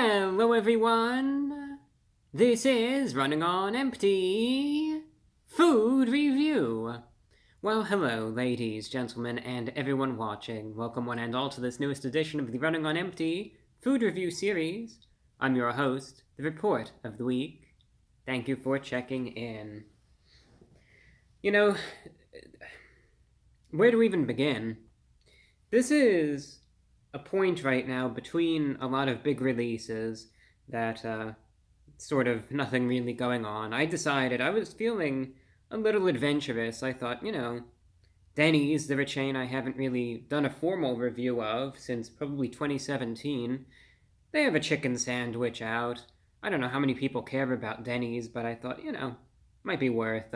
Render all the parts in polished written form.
Hello everyone! This is Running on Empty Food Review. Well, hello ladies, gentlemen, and everyone watching. Welcome one and all to this newest edition of the Running on Empty Food Review series. I'm your host, the Report of the Week. Thank you for checking in. You know, where to even begin? This is a point right now between a lot of big releases that sort of nothing really going on. I decided I was feeling a little adventurous. I thought, Denny's, they're a chain I haven't really done a formal review of since probably 2017. They have a chicken sandwich out. I don't know how many people care about Denny's, but I thought, might be worth,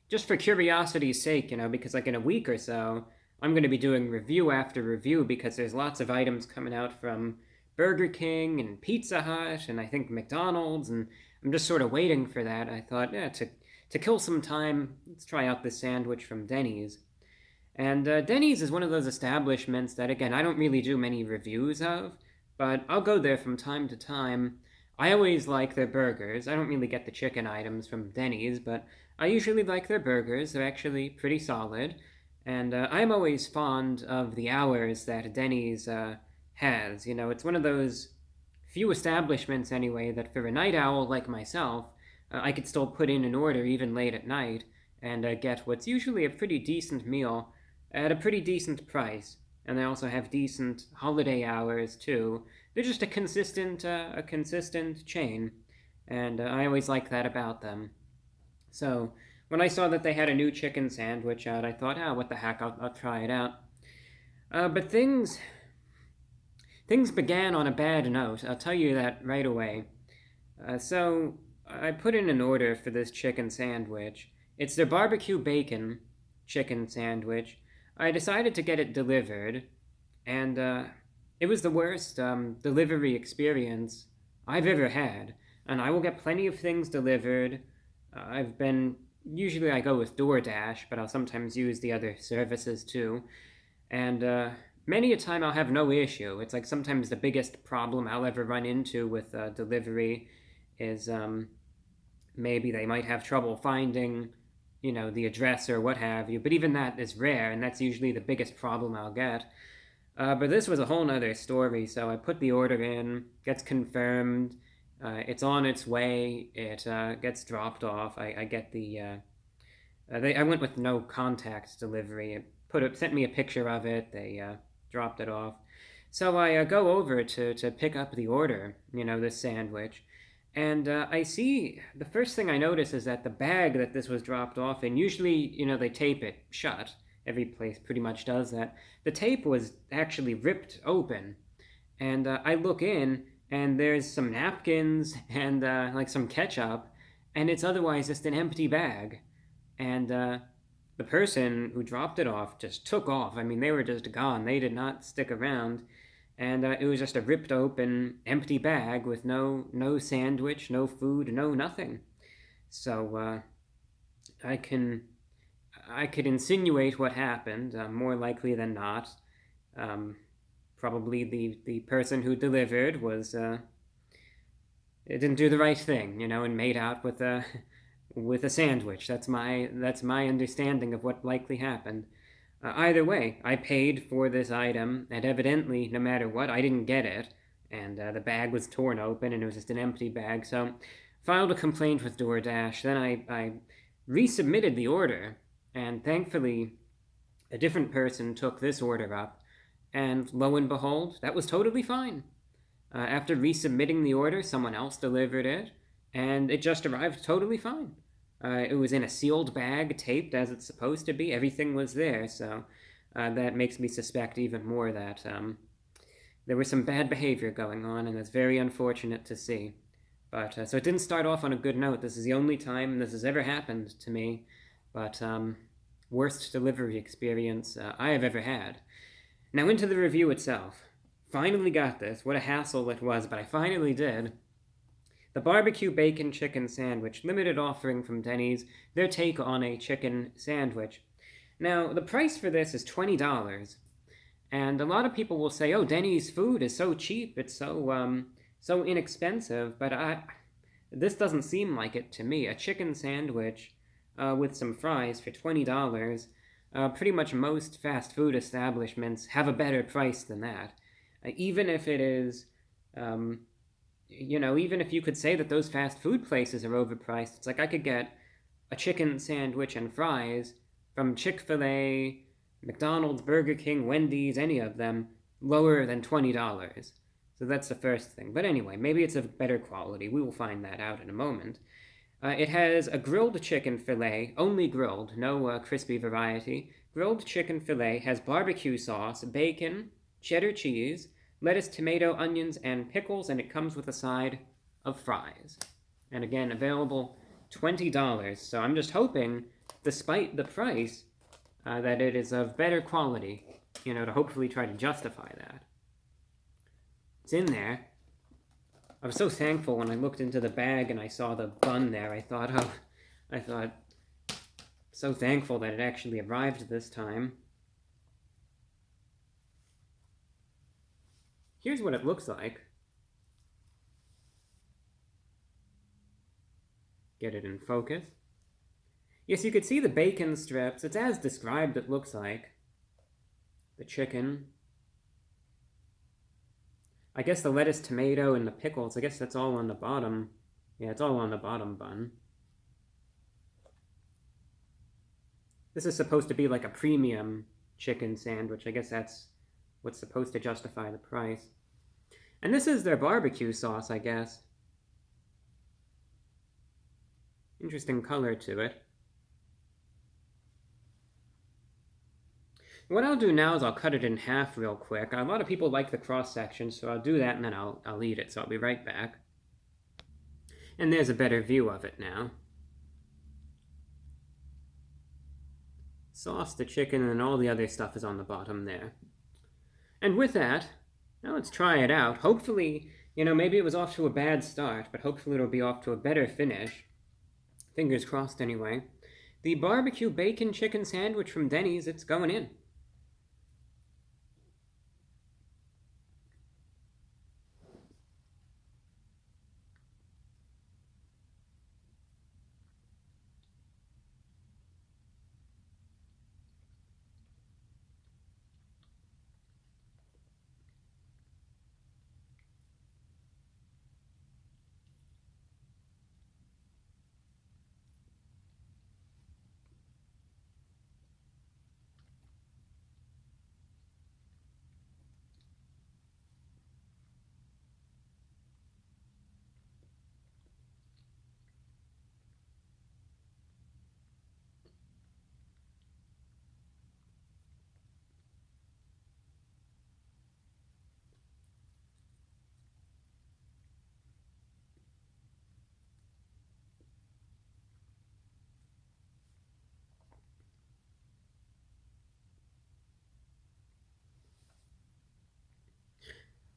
just for curiosity's sake, because like in a week or so, I'm going to be doing review after review because there's lots of items coming out from Burger King and Pizza Hut and I think McDonald's, and I'm just sort of waiting for that. I thought, to kill some time, let's try out this sandwich from Denny's. And Denny's is one of those establishments that, again, I don't really do many reviews of, but I'll go there from time to time. I always like their burgers. I don't really get the chicken items from Denny's, but I usually like their burgers. They're actually pretty solid. And I'm always fond of the hours that Denny's has. It's one of those few establishments, anyway, that for a night owl like myself, I could still put in an order even late at night and get what's usually a pretty decent meal at a pretty decent price. And they also have decent holiday hours, too. They're just a consistent chain, and I always like that about them. So when I saw that they had a new chicken sandwich out, I thought, what the heck, I'll try it out. But things began on a bad note, I'll tell you that right away. So I put in an order for this chicken sandwich. It's their barbecue bacon chicken sandwich. I decided to get it delivered, and it was the worst delivery experience I've ever had. And I will get plenty of things delivered. Usually I go with DoorDash, but I'll sometimes use the other services too. And many a time I'll have no issue. It's like sometimes the biggest problem I'll ever run into with delivery is maybe they might have trouble finding, the address or what have you. But even that is rare, and that's usually the biggest problem I'll get. But this was a whole nother story, so I put the order in, gets confirmed, it's on its way. It gets dropped off. I get I went with no contact delivery. Sent me a picture of it. They dropped it off. So I go over to pick up the order. This sandwich, and I see the first thing I notice is that the bag that this was dropped off in. Usually, they tape it shut. Every place pretty much does that. The tape was actually ripped open, and I look in. And there's some napkins and like some ketchup, and it's otherwise just an empty bag. And the person who dropped it off just took off. I mean, they were just gone. They did not stick around. And it was just a ripped open, empty bag with no sandwich, no food, no nothing. So I could insinuate what happened, more likely than not. Probably the person who delivered was it didn't do the right thing, and made out with a sandwich. That's my understanding of what likely happened. Either way, I paid for this item, and evidently, no matter what, I didn't get it, and the bag was torn open, and it was just an empty bag. So, filed a complaint with DoorDash. Then I resubmitted the order, and thankfully, a different person took this order up. And lo and behold, that was totally fine. After resubmitting the order, someone else delivered it, and it just arrived totally fine. It was in a sealed bag, taped as it's supposed to be. Everything was there, so that makes me suspect even more that there was some bad behavior going on, and that's very unfortunate to see. But so it didn't start off on a good note. This is the only time this has ever happened to me, but worst delivery experience I have ever had. Now into the review itself. Finally got this. What a hassle it was, but I finally did. The barbecue bacon chicken sandwich, limited offering from Denny's, their take on a chicken sandwich. Now, the price for this is $20, and a lot of people will say, oh, Denny's food is so cheap, it's so so inexpensive, but this doesn't seem like it to me. A chicken sandwich with some fries for $20. Pretty much most fast food establishments have a better price than that. Even if it is, even if you could say that those fast food places are overpriced, it's like I could get a chicken sandwich and fries from Chick-fil-A, McDonald's, Burger King, Wendy's, any of them, lower than $20. So that's the first thing. But anyway, maybe it's of better quality. We will find that out in a moment. It has a grilled chicken fillet, only grilled, no crispy variety. Grilled chicken fillet has barbecue sauce, bacon, cheddar cheese, lettuce, tomato, onions, and pickles, and it comes with a side of fries. And again, available $20. So I'm just hoping, despite the price, that it is of better quality, to hopefully try to justify that. It's in there. I was so thankful when I looked into the bag and I saw the bun there. I thought, so thankful that it actually arrived this time. Here's what it looks like. Get it in focus. Yes, you could see the bacon strips. It's as described, it looks like. The chicken. I guess the lettuce, tomato, and the pickles, I guess that's all on the bottom. Yeah, it's all on the bottom bun. This is supposed to be like a premium chicken sandwich. I guess that's what's supposed to justify the price. And this is their barbecue sauce, I guess. Interesting color to it. What I'll do now is I'll cut it in half real quick. A lot of people like the cross-section, so I'll do that and then I'll eat it, so I'll be right back. And there's a better view of it now. Sauce, the chicken, and all the other stuff is on the bottom there. And with that, now let's try it out. Hopefully, maybe it was off to a bad start, but hopefully it'll be off to a better finish. Fingers crossed anyway. The barbecue bacon chicken sandwich from Denny's, it's going in.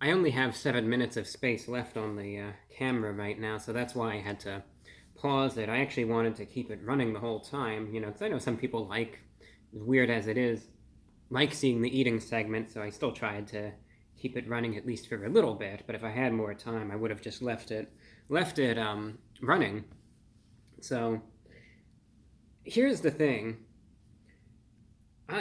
I only have 7 minutes of space left on the camera right now, so that's why I had to pause it. I actually wanted to keep it running the whole time, because I know some people like, as weird as it is, like seeing the eating segment, so I still tried to keep it running at least for a little bit, but if I had more time, I would have just left it running. So, here's the thing.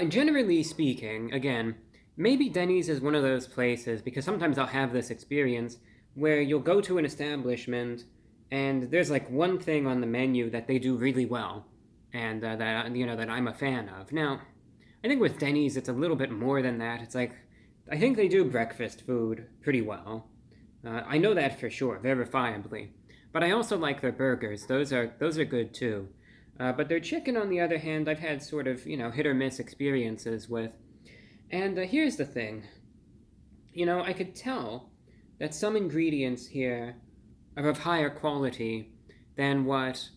Generally speaking, again, maybe Denny's is one of those places, because sometimes I'll have this experience where you'll go to an establishment and there's like one thing on the menu that they do really well and that I'm a fan of. Now, I think with Denny's it's a little bit more than that. It's like, I think they do breakfast food pretty well. I know that for sure, verifiably. But I also like their burgers. Those are good too. But their chicken, on the other hand, I've had sort of, hit or miss experiences with. And here's the thing. I could tell that some ingredients here are of higher quality than what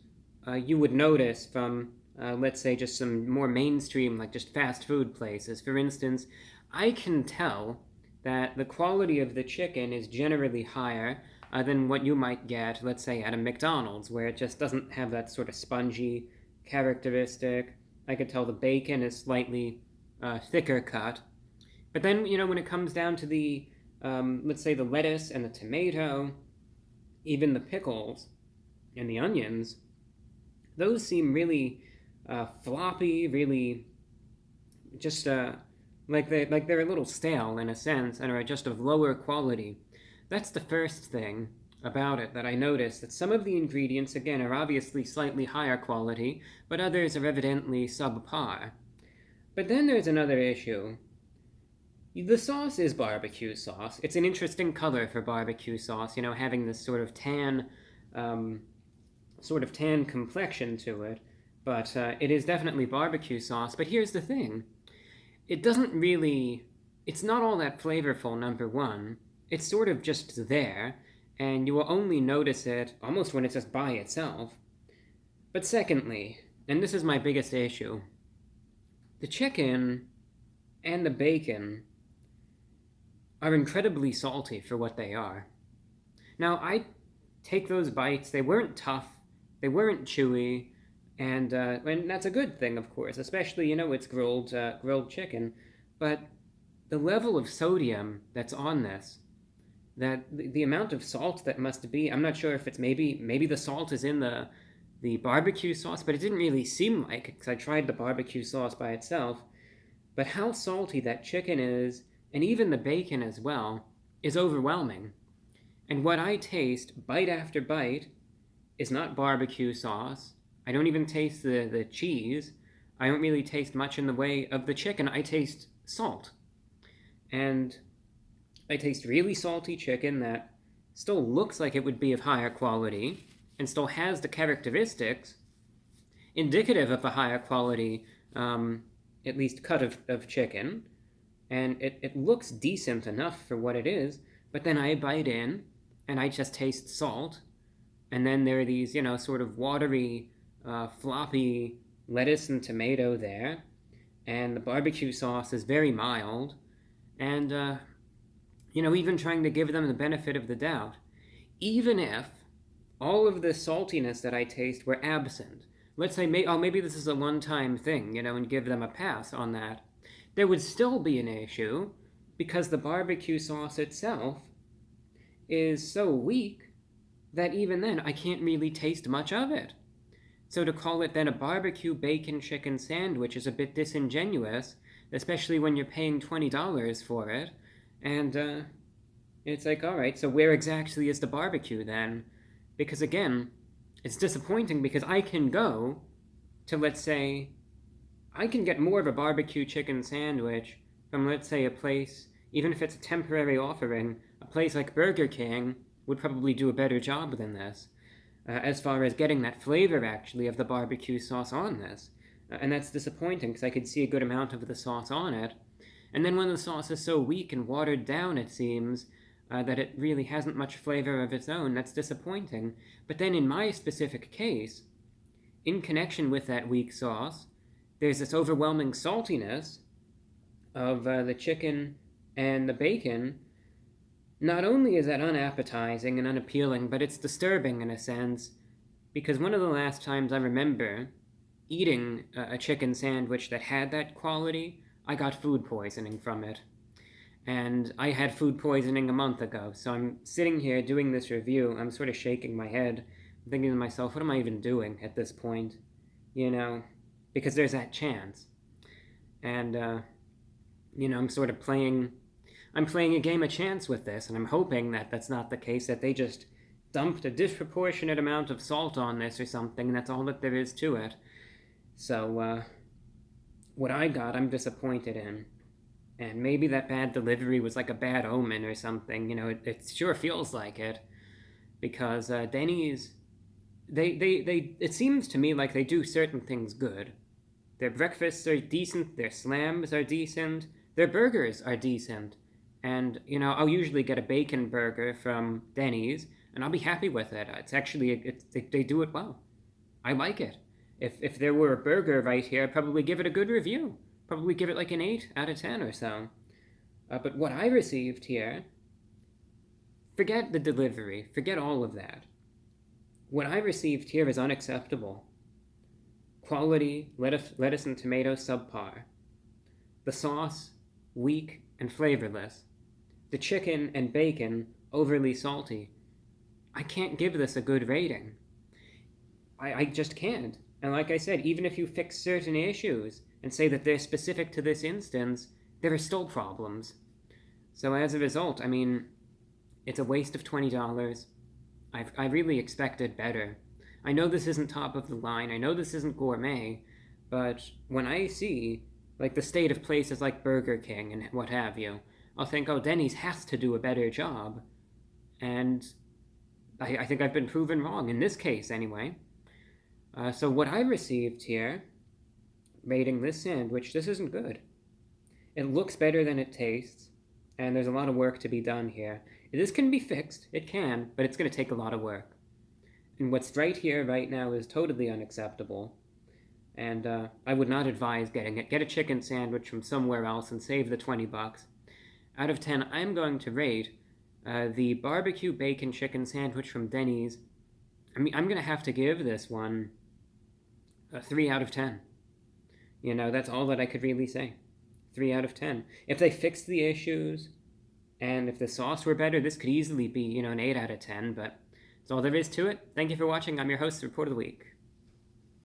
you would notice from, let's say, just some more mainstream, like just fast food places. For instance, I can tell that the quality of the chicken is generally higher than what you might get, let's say, at a McDonald's, where it just doesn't have that sort of spongy characteristic. I could tell the bacon is slightly thicker cut. But then, when it comes down to the, let's say, the lettuce and the tomato, even the pickles and the onions, those seem really floppy, really just they're a little stale in a sense and are just of lower quality. That's the first thing about it that I noticed, that some of the ingredients, again, are obviously slightly higher quality, but others are evidently subpar. But then there's another issue. The sauce is barbecue sauce. It's an interesting color for barbecue sauce, having this um, sort of tan complexion to it. But it is definitely barbecue sauce. But here's the thing. It's not all that flavorful, number one. It's sort of just there, and you will only notice it almost when it's just by itself. But secondly, and this is my biggest issue, the chicken and the bacon are incredibly salty for what they are. Now, I take those bites, they weren't tough, they weren't chewy, and that's a good thing, of course, especially, it's grilled chicken. But the level of sodium that's on this, that the amount of salt that must be, I'm not sure if it's maybe the salt is in the barbecue sauce, but it didn't really seem like it because I tried the barbecue sauce by itself. But how salty that chicken is, and even the bacon as well, is overwhelming. And what I taste, bite after bite, is not barbecue sauce. I don't even taste the cheese. I don't really taste much in the way of the chicken. I taste salt. And I taste really salty chicken that still looks like it would be of higher quality and still has the characteristics indicative of a higher quality, at least cut of chicken. And it looks decent enough for what it is, but then I bite in and I just taste salt. And then there are these, sort of watery, floppy lettuce and tomato there. And the barbecue sauce is very mild. And, even trying to give them the benefit of the doubt. Even if all of the saltiness that I taste were absent, let's say, maybe this is a one-time thing, and give them a pass on that, there would still be an issue because the barbecue sauce itself is so weak that even then I can't really taste much of it. So to call it then a barbecue bacon chicken sandwich is a bit disingenuous, especially when you're paying $20 for it. And it's like, all right, so where exactly is the barbecue then? Because again, it's disappointing because I can go to, let's say, I can get more of a barbecue chicken sandwich from, let's say, a place, even if it's a temporary offering, a place like Burger King would probably do a better job than this, as far as getting that flavor, actually, of the barbecue sauce on this. And that's disappointing because I could see a good amount of the sauce on it. And then when the sauce is so weak and watered down, it seems, that it really hasn't much flavor of its own, that's disappointing. But then in my specific case, in connection with that weak sauce, there's this overwhelming saltiness of the chicken and the bacon. Not only is that unappetizing and unappealing, but it's disturbing in a sense, because one of the last times I remember eating a chicken sandwich that had that quality, I got food poisoning from it. And I had food poisoning a month ago, so I'm sitting here doing this review, I'm sort of shaking my head, thinking to myself, what am I even doing at this point? Because there's that chance. And, I'm sort of playing a game of chance with this, and I'm hoping that that's not the case, that they just dumped a disproportionate amount of salt on this or something, and that's all that there is to it. So, what I got, I'm disappointed in. And maybe that bad delivery was like a bad omen or something, it sure feels like it. Because Denny's, it seems to me like they do certain things good. Their breakfasts are decent, their slams are decent, their burgers are decent. And, I'll usually get a bacon burger from Denny's, and I'll be happy with it. It's actually, they do it well. I like it. If there were a burger right here, I'd probably give it a good review. Probably give it like an 8 out of 10 or so. But what I received here, forget the delivery, forget all of that. What I received here is unacceptable. Quality, lettuce and tomato subpar. The sauce, weak and flavorless. The chicken and bacon, overly salty. I can't give this a good rating. I just can't. And like I said, even if you fix certain issues and say that they're specific to this instance, there are still problems. So as a result, I mean, it's a waste of $20. I really expected better. I know this isn't top of the line, I know this isn't gourmet, but when I see, like, the state of places like Burger King and what have you, I'll think, oh, Denny's has to do a better job. And I think I've been proven wrong, in this case anyway. So what I received here, rating this sandwich, this isn't good. It looks better than it tastes, and there's a lot of work to be done here. This can be fixed, it can, but it's going to take a lot of work. And what's right here, right now, is totally unacceptable. And I would not advise getting it. Get a chicken sandwich from somewhere else and save the $20. Out of 10, I'm going to rate the barbecue bacon chicken sandwich from Denny's. I mean, I'm going to have to give this one a 3 out of 10. You know, that's all that I could really say. 3 out of 10. If they fixed the issues, and if the sauce were better, this could easily be, an 8 out of 10, but that's all there is to it. Thank you for watching. I'm your host, The Report of the Week.